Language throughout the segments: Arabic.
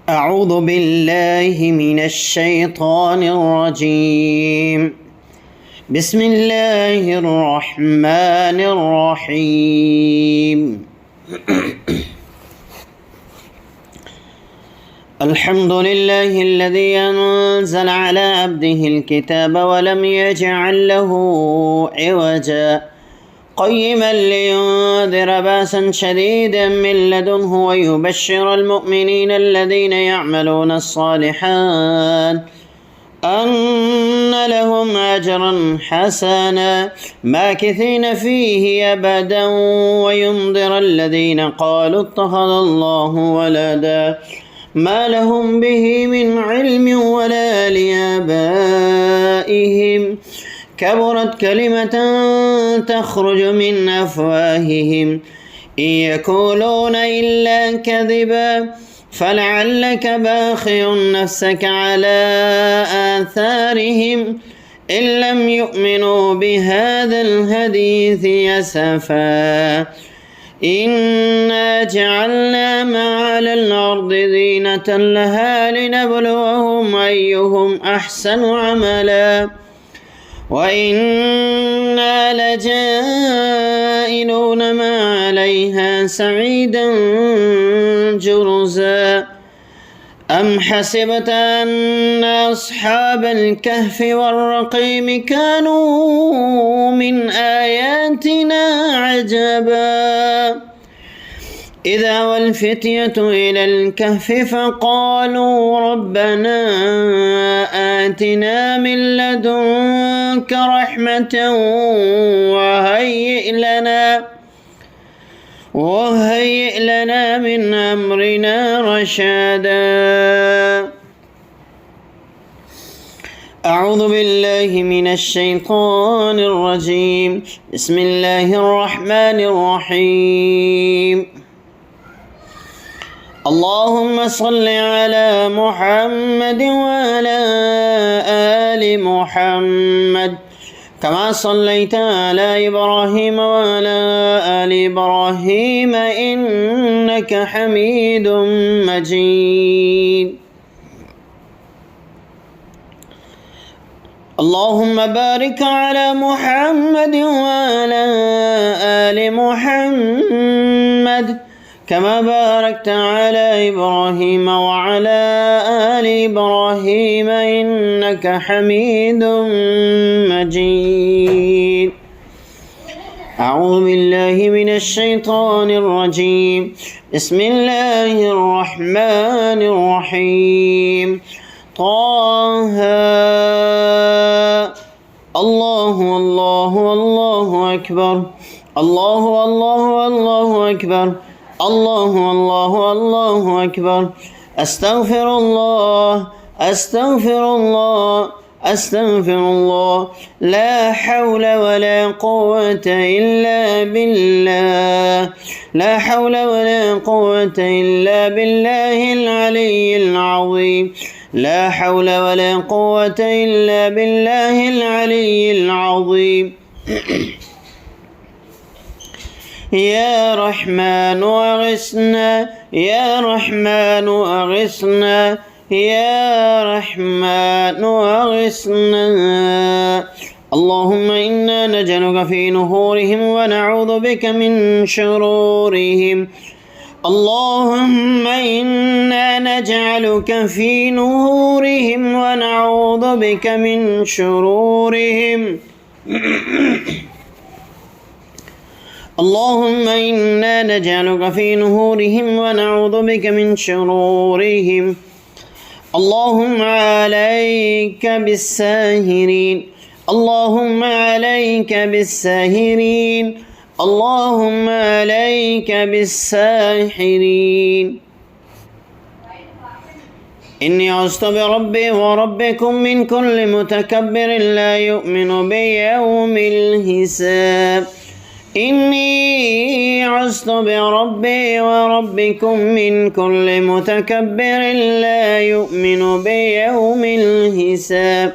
أعوذ بالله من الشيطان الرجيم. بسم الله الرحمن الرحيم. الحمد لله الذي أنزل على عبده الكتاب ولم يجعل له عوجا قيما لينذر بأسا شديدا من لدنه ويبشر المؤمنين الذين يعملون الصالحات أن لهم أجرا حسنا ماكثين فيه أبدا وينذر الذين قالوا اتخذ الله ولدا ما لهم به من علم ولا لآبائهم كبرت كلمة تخرج من أفواههم إن يقولون إلا كذبا فلعلك باخع نفسك على آثارهم إن لم يؤمنوا بهذا الحديث أسفا إنا جعلنا ما على الأرض زينة لها لنبلوهم أيهم أحسن عملا وإنا لجائلون ما عليها سعيدا جرزا أم حسبت أن أصحاب الكهف والرقيم كانوا من آياتنا عجبا إذا والفتية إلى الكهف فقالوا ربنا آتنا من لدنك رحمة وهيئ لنا من أمرنا رشدا. أعوذ بالله من الشيطان الرجيم. بسم الله الرحمن الرحيم. اللهم صل على محمد وعلى آل محمد كما صليت على إبراهيم وعلى آل إبراهيم إنك حميد مجيد. اللهم بارك على محمد وعلى آل محمد كما باركت على إبراهيم وعلى آل إبراهيم إنك حميد مجيد. أعوذ بالله من الشيطان الرجيم. بسم الله الرحمن الرحيم. طه الله الله الله أكبر الله الله الله أكبر الله الله الله أكبر أستغفر الله أستغفر الله أستغفر الله لا حول ولا قوة إلا بالله لا حول ولا قوة إلا بالله العلي العظيم لا حول ولا قوة إلا بالله العلي العظيم. يا رحمن أغثنا يا رحمن أغثنا يا رحمن أغثنا. اللهم إنا نجعلك في نحورهم ونعوذ بك من شرورهم. اللهم إنا نجعلك في نحورهم ونعوذ بك من شرورهم. اللهم إنا نجعلك في نحورهم ونعوذ بك من شرورهم. اللهم عليك بالساهرين اللهم عليك بالساهرين اللهم عليك بالساحرين. إني عزت بربي وربكم من كل متكبر لا يؤمن بيوم الحساب. إني عزت بربي وربكم من كل متكبر لا يؤمن بيوم الحساب.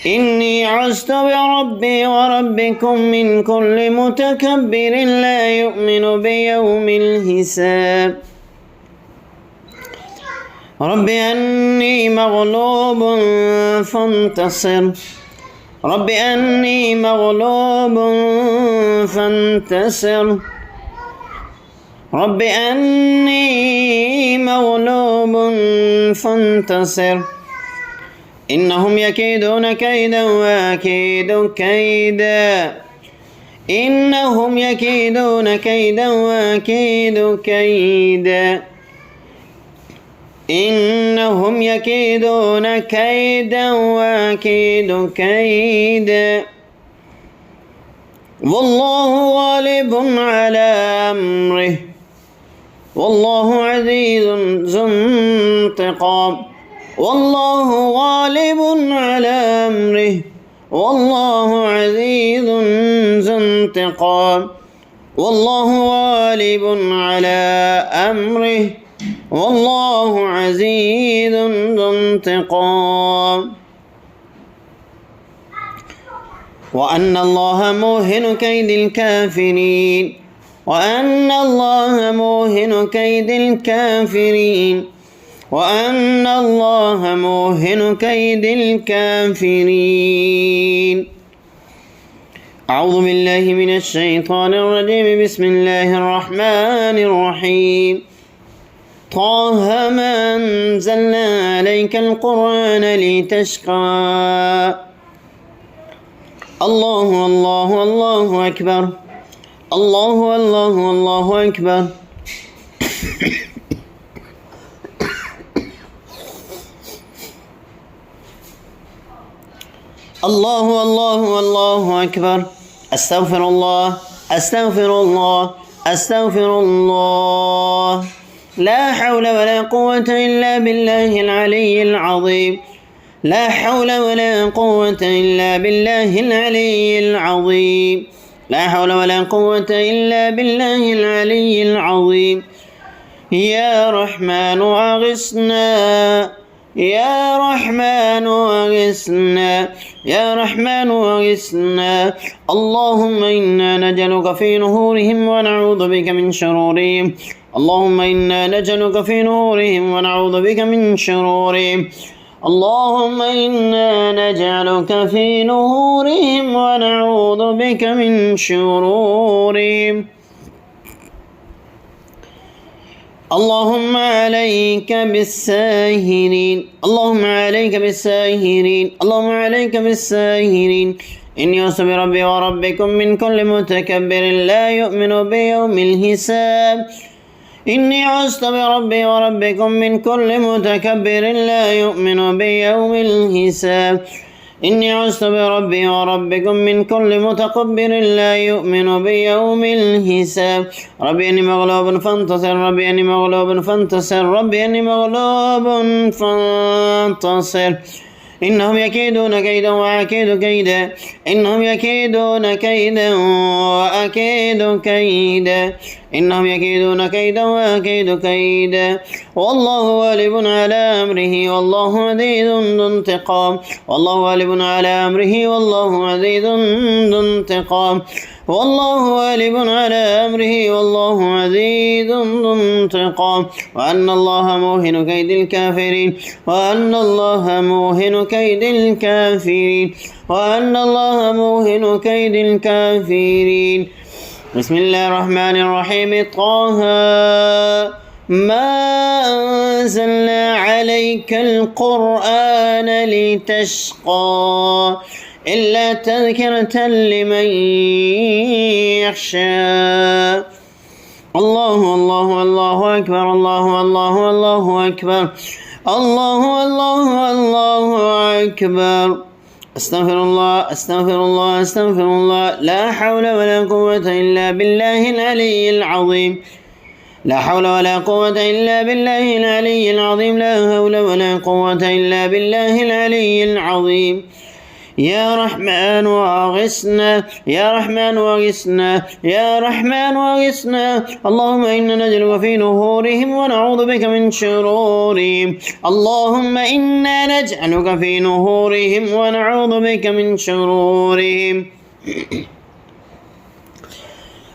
إني عزت بربي وربكم من كل متكبر لا يؤمن بيوم الحساب. رب أني مغلوب فانتصر رب أني مغلوب فانتصر رب أني مغلوب فانتصر إنهم يكيدون كيدا وأكيد كيدا إنهم يكيدون كيدا وأكيد كيدا إنهم يكيدون كيدا وأكيد كيدا والله غالب على أمره والله عزيز ذو انتقام والله غالب على أمره والله عزيز ذو انتقام والله غالب على أمره والله عزيز ذو انتقام وأن الله موهن كيد الكافرين وأن الله موهن كيد الكافرين وأن الله موهن كيد الكافرين أعوذ بالله من الشيطان الرجيم بسم الله الرحمن الرحيم طه ما أنزلنا عليك القرآن لتشقى الله الله الله أكبر الله الله الله أكبر الله الله الله أكبر أستغفر الله أستغفر الله أستغفر الله لا حول ولا قوة إلا بالله العلي العظيم لا حول ولا قوة إلا بالله العلي العظيم لا حول ولا قوة إلا بالله العلي العظيم يا رحمن أغثنا يا رحمن أغثنا يا رحمن أغثنا اللهم إنا نجعلك في نهورهم ونعوذ بك من شرورهم اللهم إنا نجعلك في نهورهم ونعوذ بك من شرورهم اللهم إنا نجعلك في نهورهم ونعوذ بك من شرورهم اللهم عليك بالساهرين اللهم عليك بالساهرين اللهم عليك بالساهرين إني أعوذ بربي وربكم من كل متكبر لا يؤمن بيوم الحساب إني عزت بربي وربكم من كل متكبر لا يؤمن بيوم الحساب إني عزت بربي وربكم من كل متكبر لا يؤمن بيوم الحساب ربي إني مغلوب فانتصر ربي إني مغلوب فانتصر ربي إني مغلوب فانتصر إنهم يكيدون كيدا وأكيد كيدا إنهم يكيدون كيدا وأكيد كيدا إنهم يكيدون كيدا وأكيد كيدا والله غالب على أمره والله عزيز ذو انتقام والله غالب على أمره والله عزيز ذو انتقام والله غالب على أمره والله عزيز ذو انتقام وأن الله موهن كيد الكافرين وأن الله موهن كيد الكافرين وأن الله موهن كيد الكافرين بسم الله الرحمن الرحيم طه ما أنزلنا عليك القرآن لتشقى إلا تذكرة لمن يخشى الله الله الله أكبر الله الله الله أكبر الله الله الله أكبر أستغفر الله أستغفر الله أستغفر الله لا حول ولا قوة إلا بالله العلي العظيم لا حول ولا قوة إلا بالله العلي العظيم لا حول ولا قوة إلا بالله العلي العظيم يا رحمن وأغثنا يا رحمن وأغثنا يا رحمن وأغثنا اللهم إنا نجعلك في نهورهم ونعوذ بك من شرورهم اللهم إنا نجعلك في نهورهم ونعوذ بك من شرورهم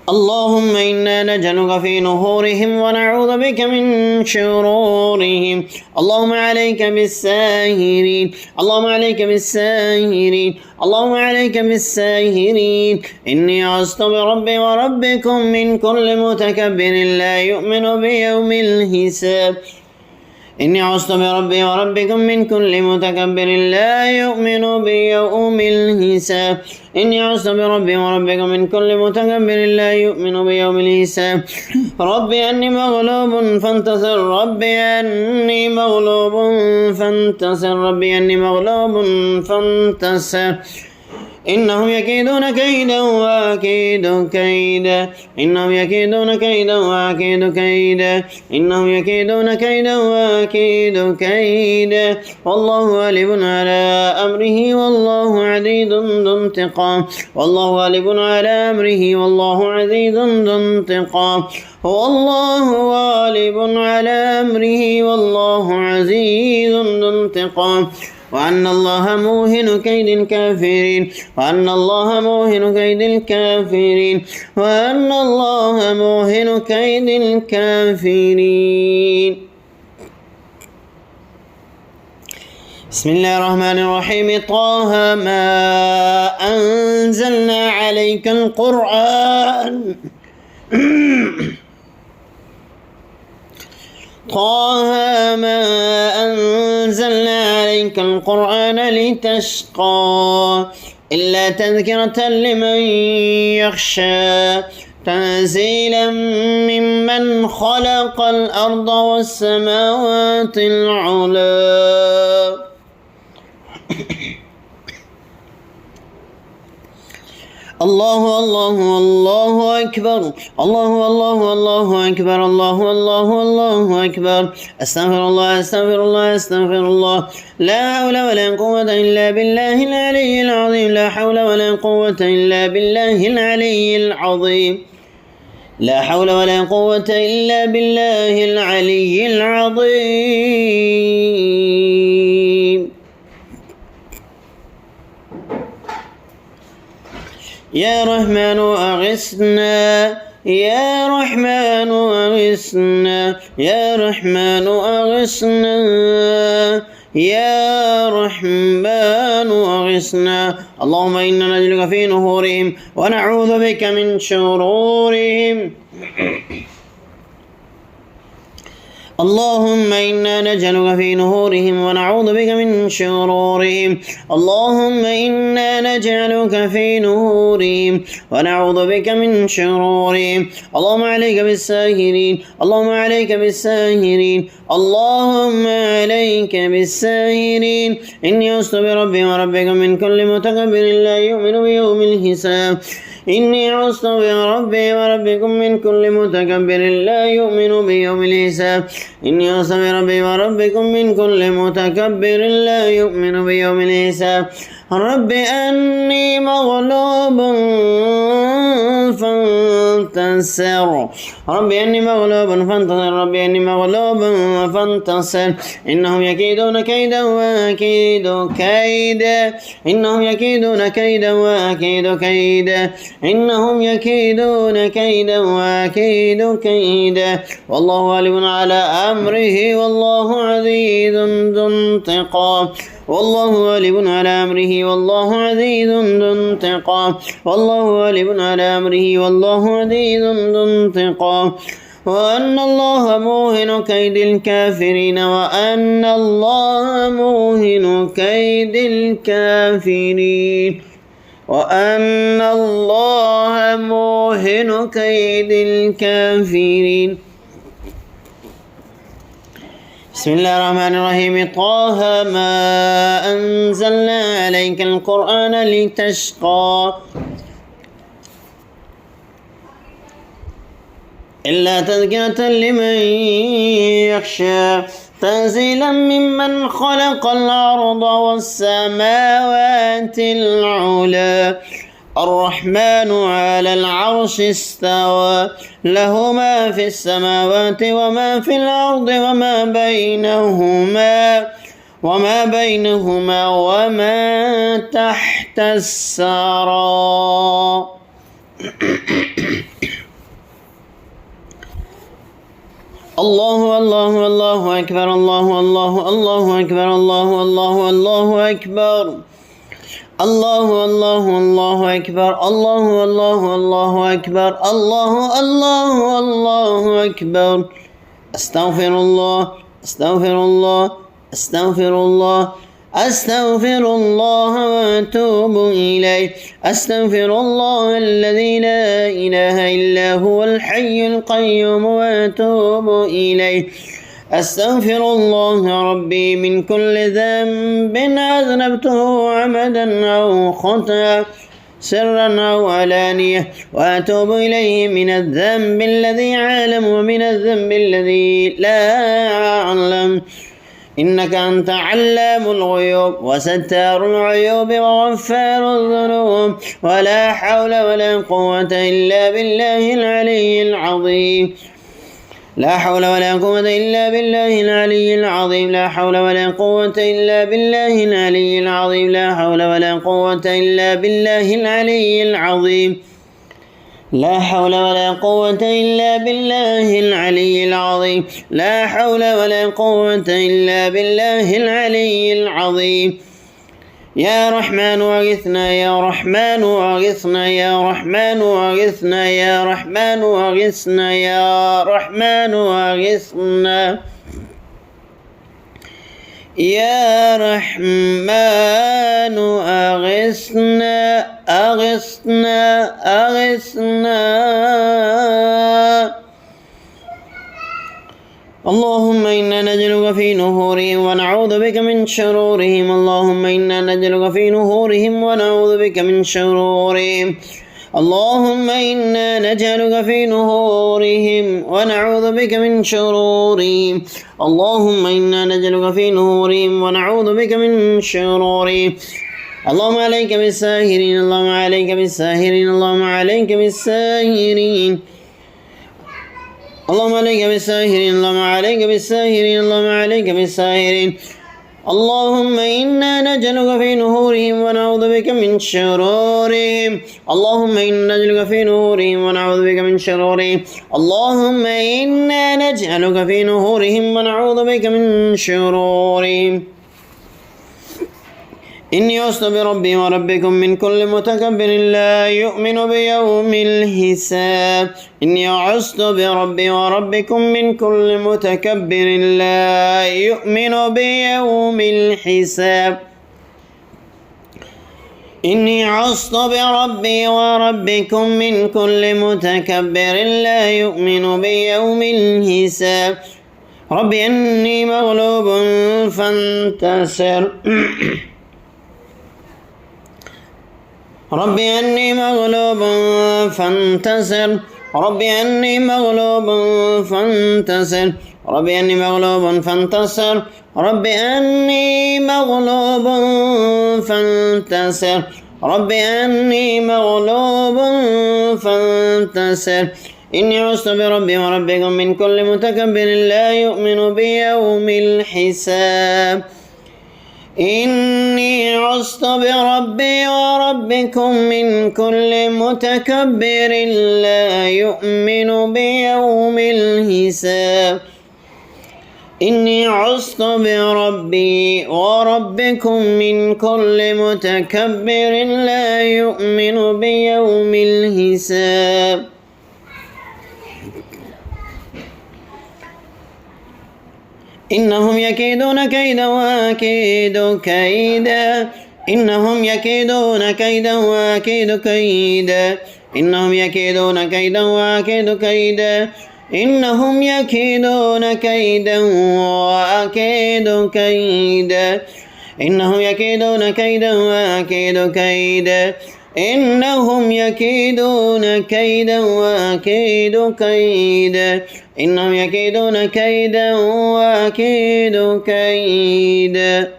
اللهم إنا نجعلك في نحورهم ونعوذ بك من شرورهم. اللهم عليك بالساهرين، اللهم عليك بالساهرين، اللهم عليك بالساهرين. إني عصت بربي وربكم من كل متكبر لا يؤمن بيوم الحساب. إني عصت بربي وربكم من كل متكبر لا يؤمن بيوم الحساب. إني عصت بربي وربكم من كل متكبر لا يؤمن بيوم الحساب. ربي أني مغلوب فانتصر، ربي أني مغلوب فانتصر، ربي أني مغلوب فانتصر. إنهم يكيدون كيدا وأكيد كيدا، إنهم يكيدون كيدا وأكيد كيدا، إنهم يكيدون كيدا وأكيد كيدا. والله غالب على أمره والله عزيز ذو انتقام، والله غالب على أمره والله عزيز ذو انتقام. هو الله غالب على أمره والله عزيز ذو انتقام. وأن الله موهن كيد الكافرين، وأن الله موهن كيد الكافرين، وأن الله موهن كيد الكافرين. بسم الله الرحمن الرحيم. طه ما أنزلنا عليك القرآن طه ما أنزلنا عليك القرآن لتشقى إلا تذكرة لمن يخشى تنزيلا ممن خلق الأرض والسماوات العلى. الله الله الله أكبر، الله الله الله أكبر، الله الله الله أكبر. أستغفر الله أستغفر الله أستغفر الله. لا حول ولا قوة إلا بالله العلي العظيم، لا حول ولا قوة إلا بالله العلي العظيم، لا حول ولا قوة إلا بالله العلي العظيم. يا رحمن أغثنا، يا رحمن أغثنا، يا رحمن أغثنا، يا رحمن أغثنا. اللهم إنا نجعلك في نحورهم ونعوذ بك من شرورهم. اللهم إنا نجعلك في نحورهم ونعوذ بك من شرورهم. اللهم إنا نجعلك في نحورهم ونعوذ بك من شرورهم. اللهم عليك بالساهرين، اللهم عليك بالساهرين، اللهم عليك بالساهرين. إني عصت بربي وربكم من كل متكبر لا يؤمن بيوم الحساب. إني عصت بربي وربكم من كل متكبر لا يؤمن بيوم الحساب. إني عصت بربي وربكم من كل متكبر لا يؤمن بيوم الحساب. رب أني مغلوب فانتصر، رب أني مغلوب فانتصر، رب أني مغلوب فانتصر. إنهم يكيدون كيدا وأكيد كيدا، إنهم يكيدون كيدا وأكيد كيدا، إنهم يكيدون كيدا وأكيد كيدا. والله غالب على أمره والله عزيز ذو انتقام، والله غالب على أمره والله عزيز ذو انتقام، والله غالب على أمره والله عزيز ذو انتقام. وأن الله موهن كيد الكافرين، وأن الله موهن كيد الكافرين، وأن الله موهن كيد الكافرين. بسم الله الرحمن الرحيم. طه ما أنزلنا عليك القرآن لتشقى إلا تذكرة لمن يخشى تنزيلا ممن خلق الأرض والسماوات العلى. الرحمن على العرش استوى، له ما في السماوات وما في الأرض وما بينهما وما تحت الثرى. الله الله الله أكبر الله الله الله أكبر الله الله الله أكبر الله الله الله أكبر الله الله الله أكبر الله الله الله أكبر أستغفر الله أستغفر الله أستغفر الله أستغفر الله وأتوب إليه أستغفر الله الذي لا إله إلا هو الحي القيوم وأتوب إليه أستغفر الله ربي من كل ذنب أذنبته عمدا أو خطأ سرا أو علانية وأتوب إليه من الذنب الذي أعلم ومن الذنب الذي لا أعلم إنك أنت علام الغيوب وستار العيوب وغفار الذنوب ولا حول ولا قوة إلا بالله العلي العظيم لا حول ولا قوة إلا بالله العلي العظيم لا حول ولا قوة إلا بالله العلي العظيم لا حول ولا قوة إلا بالله العلي العظيم لا حول ولا قوة إلا بالله العلي العظيم لا حول ولا قوة إلا بالله العلي العظيم يا رحمن أغثنا يا رحمن أغثنا يا رحمن أغثنا يا رحمن أغثنا يا رحمن أغثنا يا رحمن أغثنا أغثنا أغثنا اللهم إنا نجلك في نهورهم ونعوذ بك من شرورهم اللهم إنا نجلك في نهورهم ونعوذ بك من شرورهم اللهم إنا نجعلك في نهورهم ونعوذ بك من شرورهم اللهم إنا نجعلك في نهورهم ونعوذ بك من شرورهم اللهم عليك بالساهرين اللهم عليك بالساهرين اللهم عليك بالساهرين اللهم عليك بالساهرين اللهم عليك بالساهرين اللهم عليك بالساهرين اللهم إنا نجعلك في نهورهم ونعوذ بك من شرورهم اللهم إنا نجعلك في نهورهم ونعوذ بك من شرورهم اللهم إنا نجعلك في نهورهم ونعوذ بك من شرورهم إني عصت بربي وربكم من كل متكبر لا يؤمن بيوم الحساب إني عصت بربي وربكم من كل متكبر لا يؤمن بيوم الحساب إني عصت بربي وربكم من كل متكبر لا يؤمن بيوم الحساب رب إني مغلوب فانتصر رب أني مغلوب فانتصر رب أني مغلوب فانتصر رب أني مغلوب فانتصر رب أني مغلوب فانتصر رب أني مغلوب فانتصر إني عصت بربي وربكم من كل متكبر لا يؤمن بيوم الحساب إني عصت بربي وربكم من كل متكبر لا يؤمن بيوم الحساب إني عصت بربي وربكم من كل متكبر لا يؤمن بيوم الحساب إنهم يكيدون كيدا وأكيد كيدا إنهم يكيدون كيدا وأكيد كيدا إنهم يكيدون كيدا وأكيد كيدا إنهم يكيدون كيدا وأكيد كيدا إنهم يكيدون كيدا وأكيد كيدا إنهم يكيدون كيدا وأكيد كيدا إنهم يكيدون كيدا وأكيد كيدا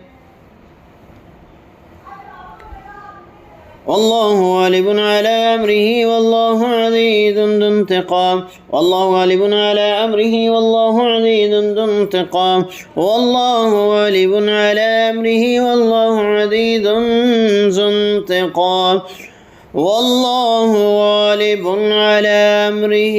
والله غالب على أمره والله عزيز ذو انتقام والله غالب على أمره والله عزيز ذو انتقام والله غالب على أمره والله عزيز ذو انتقام والله غالب على أمره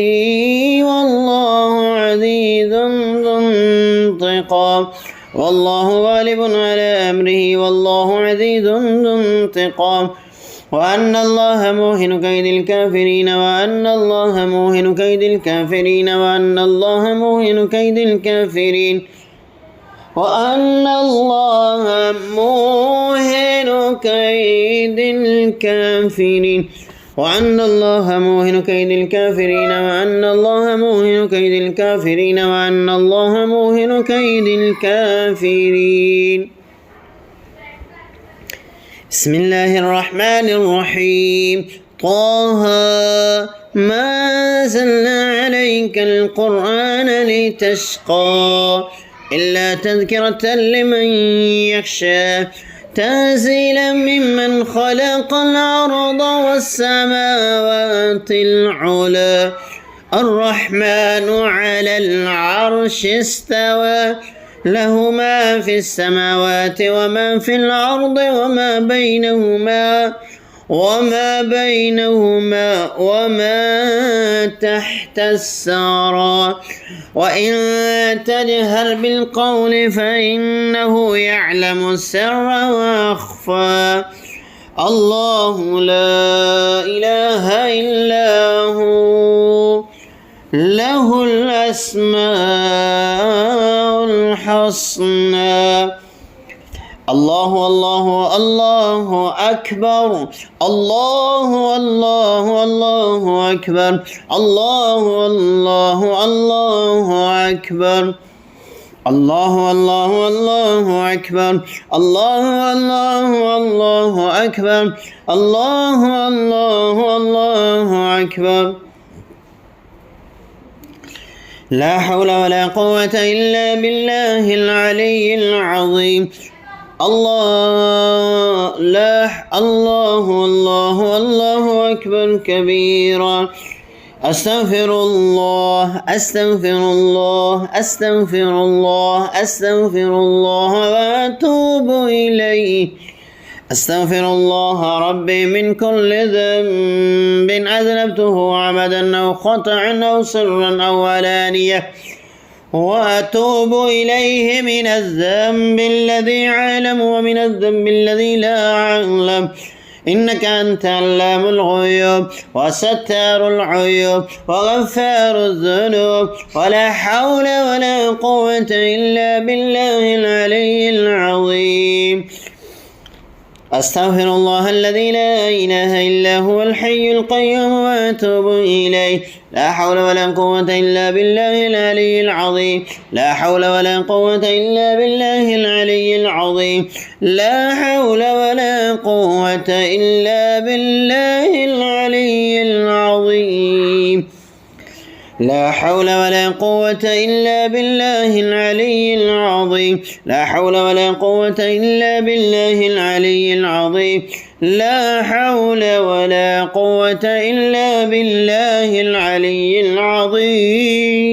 والله عزيز ذو انتقام والله غالب على أمره والله عزيز ذو انتقام وأن الله موهن كيد الكافرين وأن الله موهن كيد الكافرين وأن الله موهن كيد الكافرين وأن الله موهن كيد الكافرين وأن الله موهن كيد الكافرين وأن الله موهن كيد الكافرين وأن الله موهن كيد الكافرين. بسم الله الرحمن الرحيم. طه ما أنزلنا عليك القرآن لتشقى إلا تذكرة لمن يخشى تنزيلا ممن خلق الأرض والسماوات العلى الرحمن على العرش استوى له ما في السماوات وما في الأرض وما بينهما وما تحت الثرى وإن تجهر بالقول فإنه يعلم السر وأخفى الله لا إله إلا هو له الأسماء الحسنى. الله الله الله أكبر الله الله الله أكبر الله الله الله أكبر الله الله الله أكبر الله الله الله أكبر الله الله الله أكبر. لا حول ولا قوة إلا بالله العلي العظيم. الله الله أكبر كبيرا. أستغفر الله وأتوب إليه. أستغفر الله ربي من كل ذنب أذنبته عمدا أو خطأ أو سرا أو علانية وأتوب إليه من الذنب الذي أعلم ومن الذنب الذي لا أعلم إنك أنت علام الغيوب وستار العيوب وغفار الذنوب ولا حول ولا قوة إلا بالله العلي العظيم. أستغفر الله الذي لا إله إلا هو الحي القيوم وأتوب إليه. لا حول ولا قوة إلا بالله العلي العظيم. لا حول ولا قوة إلا بالله العلي العظيم. لا حول ولا قوة إلا بالله العلي العظيم. لا حول ولا قوة إلا بالله العلي العظيم. لا حول ولا قوة إلا بالله العلي العظيم. لا حول ولا قوة إلا بالله العلي العظيم.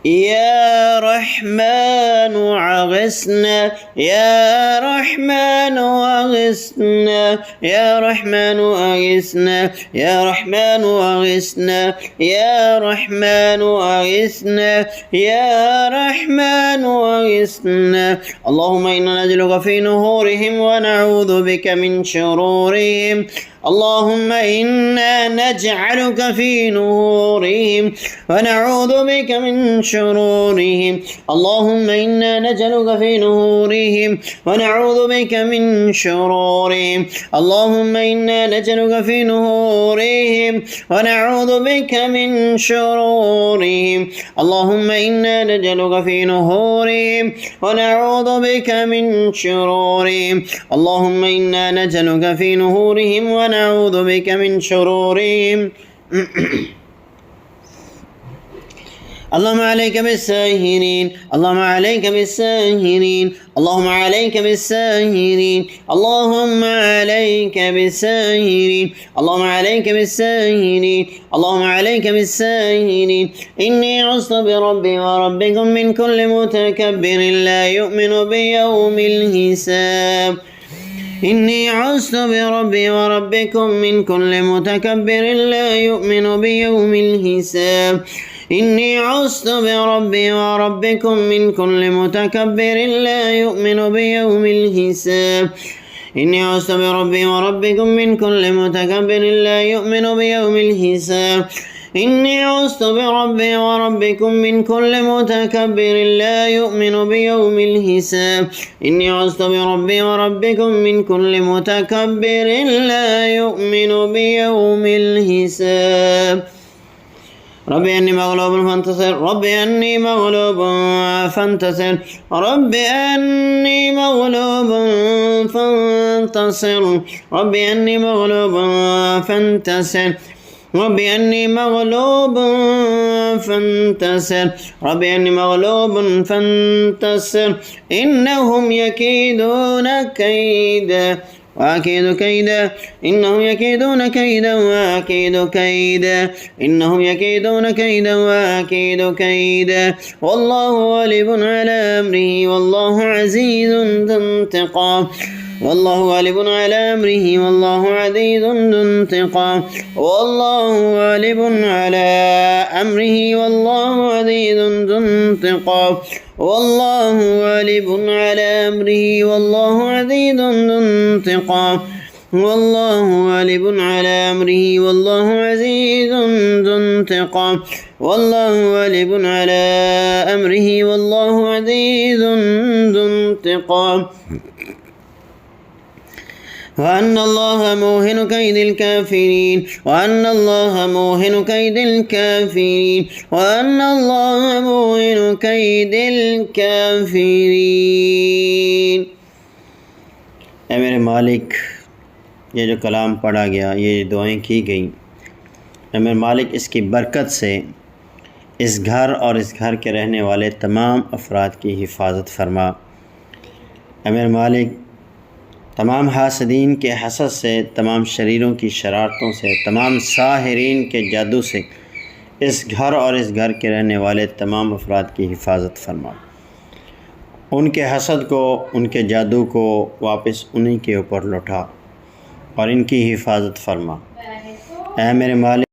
يا رحمن أغثنا يا رحمن أغثنا يا رحمن أغثنا يا رحمن أغثنا يا رحمن أغثنا يا رحمن أغثنا. اللهم إنا نجلك في نهورهم ونعوذ بك من شرورهم. اللهم إنا نجعلك في نورهم ونعوذ بك من شرورهم. اللهم إنا نجعلك في نورهم ونعوذ بك من شرورهم. اللهم إنا نجعلك في نورهم ونعوذ بك من شرورهم. اللهم إنا نجعلك في نورهم ونعوذ بك من شرورهم. اللهم إنا نجعلك في نورهم ونعوذ بك من شرورهم. اللهم عليك بالساهرين اللهم عليك بالساهرين اللهم عليك بالساهرين اللهم عليك بالساهرين اللهم عليك بالساهرين اللهم عليك بالساهرين إني عصت بربي وربكم من كل متكبر لا يؤمن بيوم الحساب إني عصت بربي وربكم من كل متكبر لا يؤمن بيوم الحساب إني عصت بربي وربكم من كل متكبر لا يؤمن بيوم الحساب إني عصت بربي وربكم من كل متكبر لا يؤمن بيوم الحساب إني عصت بربي وربكم من كل متكبر لا يؤمن بيوم الحساب إني عصت بربي وربكم من كل متكبر لا يؤمن بيوم الحساب ربي أني مغلوب فانتصر ربي أني مغلوب فانتصر ربي أني مغلوب فانتصر ربي أني مغلوب فانتصر ربي أني مغلوب فانتصر ربي أني مغلوب فانتصر إنهم يكيدون كيدا وأكيد كيدا إنهم يكيدون كيدا وأكيد كيدا إنهم يكيدون كيدا وأكيد كيدا والله غالب على أمره والله عزيز ذو انتقام والله غالب على أمره والله عزيز ذو انتقام والله غالب على أمره والله عزيز ذو انتقام والله غالب على أمره والله عزيز ذو انتقام والله غالب على أمره والله عزيز ذو انتقام والله غالب على أمره والله عزيز ذو انتقام وأن الله موهن كيد الكافرين وأن الله موهن كيد الكافرين وأن الله موهن كيد الكافرين اے میرے مالک یہ جو کلام پڑھا گیا یہ دعائیں کی گئیں اے میرے مالک اس کی برکت سے اس گھر اور اس گھر کے رہنے والے تمام افراد کی حفاظت فرما اے میرے مالک تمام حاسدین کے حسد سے تمام شریروں کی شرارتوں سے تمام ساحرین کے جادو سے اس گھر اور اس گھر کے رہنے والے تمام افراد کی حفاظت فرما ان کے حسد کو ان کے جادو کو واپس انہی کے اوپر لوٹا اور ان کی حفاظت فرما اے میرے مالک